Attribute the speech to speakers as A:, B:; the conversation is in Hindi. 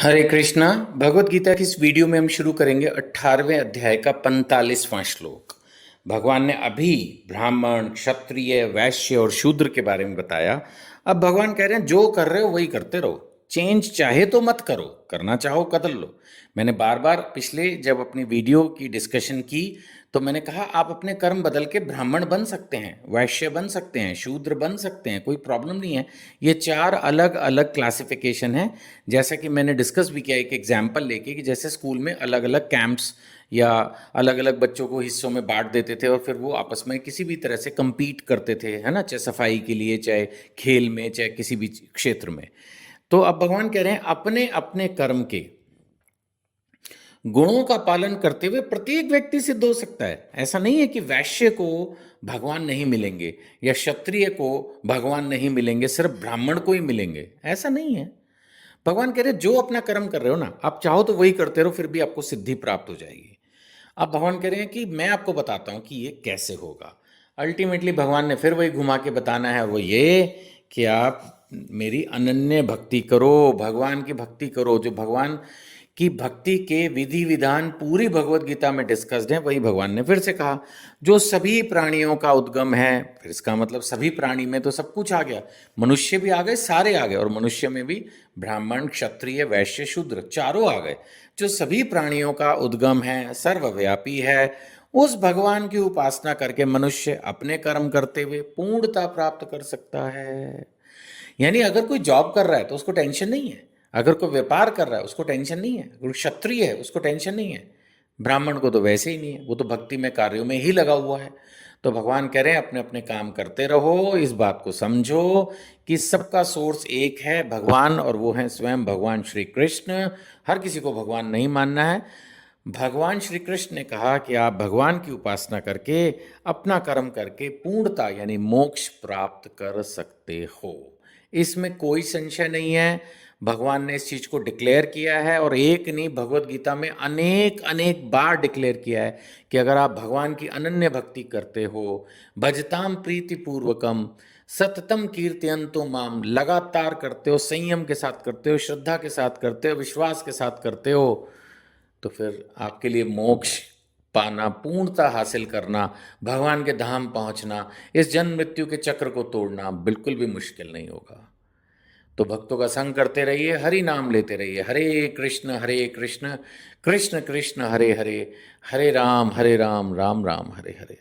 A: हरे कृष्णा। भगवत गीता की इस वीडियो में हम शुरू करेंगे 18वें अध्याय का 45वां श्लोक। भगवान ने अभी ब्राह्मण, क्षत्रिय, वैश्य और शूद्र के बारे में बताया। अब भगवान कह रहे हैं जो कर रहे हो वही करते रहो, चेंज चाहे तो मत करो, करना चाहो कदल लो। मैंने बार बार पिछले जब अपनी वीडियो की डिस्कशन की तो मैंने कहा आप अपने कर्म बदल के ब्राह्मण बन सकते हैं, वैश्य बन सकते हैं, शूद्र बन सकते हैं, कोई प्रॉब्लम नहीं है। ये चार अलग अलग क्लासिफिकेशन है। जैसा कि मैंने डिस्कस भी किया एक एग्जाम्पल लेके कि जैसे स्कूल में अलग अलग कैंप्स या अलग अलग बच्चों को हिस्सों में बांट देते थे और फिर वो आपस में किसी भी तरह से compete करते थे, है ना, चाहे सफाई के लिए, चाहे खेल में, चाहे किसी भी क्षेत्र में। तो अब भगवान कह रहे हैं अपने अपने कर्म के गुणों का पालन करते हुए प्रत्येक व्यक्ति सिद्ध हो सकता है। ऐसा नहीं है कि वैश्य को भगवान नहीं मिलेंगे या क्षत्रिय को भगवान नहीं मिलेंगे, सिर्फ ब्राह्मण को ही मिलेंगे, ऐसा नहीं है। भगवान कह रहे जो अपना कर्म कर रहे हो ना, आप चाहो तो वही करते रहो, फिर भी आपको सिद्धि प्राप्त हो जाएगी। अब भगवान कह रहे हैं कि मैं आपको बताता हूं कि ये कैसे होगा। अल्टीमेटली भगवान ने फिर वही घुमा के बताना है, वो ये कि आप मेरी अनन्य भक्ति करो, भगवान की भक्ति करो। जो भगवान की भक्ति के विधि विधान पूरी भगवत गीता में डिस्कस्ड है, वही भगवान ने फिर से कहा। जो सभी प्राणियों का उद्गम है, फिर इसका मतलब सभी प्राणी में तो सब कुछ आ गया, मनुष्य भी आ गए, सारे आ गए, और मनुष्य में भी ब्राह्मण, क्षत्रिय, वैश्य, शूद्र चारों आ गए। जो सभी प्राणियों का उद्गम है, सर्वव्यापी है, उस भगवान की उपासना करके मनुष्य अपने कर्म करते हुए पूर्णता प्राप्त कर सकता है। यानी अगर कोई जॉब कर रहा है तो उसको टेंशन नहीं है, अगर कोई व्यापार कर रहा है उसको टेंशन नहीं है, अगर क्षत्रिय है उसको टेंशन नहीं है, ब्राह्मण को तो वैसे ही नहीं है, वो तो भक्ति में, कार्यों में ही लगा हुआ है। तो भगवान कह रहे हैं अपने अपने काम करते रहो, इस बात को समझो कि सबका सोर्स एक है, भगवान, और वो है स्वयं भगवान श्री कृष्ण। हर किसी को भगवान नहीं मानना है। भगवान श्री कृष्ण ने कहा कि आप भगवान की उपासना करके, अपना कर्म करके पूर्णता यानी मोक्ष प्राप्त कर सकते हो, इसमें कोई संशय नहीं है। भगवान ने इस चीज को डिक्लेयर किया है, और एक नहीं, भगवत गीता में अनेक अनेक बार डिक्लेयर किया है कि अगर आप भगवान की अनन्य भक्ति करते हो, भजताम प्रीति पूर्वकम सततम कीर्तयंतो माम, लगातार करते हो, संयम के साथ करते हो, श्रद्धा के साथ करते हो, विश्वास के साथ करते हो, तो फिर आपके लिए मोक्ष पाना, पूर्णता हासिल करना, भगवान के धाम पहुंचना, इस जन्म मृत्यु के चक्र को तोड़ना बिल्कुल भी मुश्किल नहीं होगा। तो भक्तों का संग करते रहिए, हरि नाम लेते रहिए, हरे कृष्ण कृष्ण कृष्ण हरे हरे, हरे राम राम राम हरे हरे।